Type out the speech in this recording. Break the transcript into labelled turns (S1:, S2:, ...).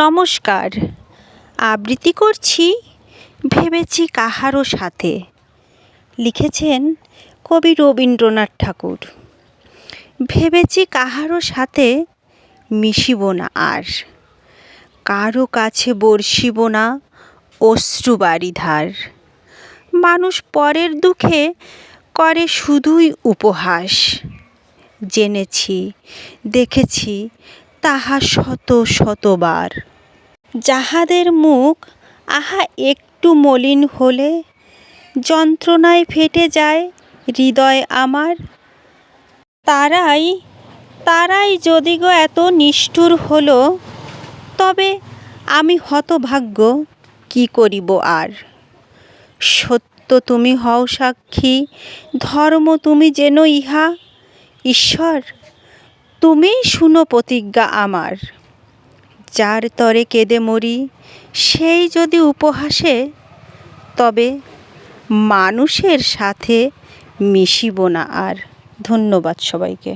S1: নমস্কার। আবৃত্তি করছি ভেবেছি কাহারও সাথে। লিখেছেন কবি রবীন্দ্রনাথ ঠাকুর। ভেবেছি কাহারও সাথে মিশিব না আর, কারো কাছে বর্ষিব না অশ্রুবারিধার। মানুষ পরের দুঃখে করে শুধুই উপহাস, জেনেছি দেখেছি তাহা শত শতবার। যাহাদের মুখ আহা একটু মলিন হলে যন্ত্রণায় ফেটে যায় হৃদয় আমার, তারাই যদি গো এত নিষ্ঠুর হলো, তবে আমি হতভাগ্য কি করিব আর। সত্য তুমি হও সাক্ষী, ধর্ম তুমি যেন ইহা, ঈশ্বর তুমিই শুনো প্রতিজ্ঞা আমার। যার তরে কেঁদে মরি সেই যদি উপহাসে, তবে মানুষের সাথে মিশিব না আর। ধন্যবাদ সবাইকে।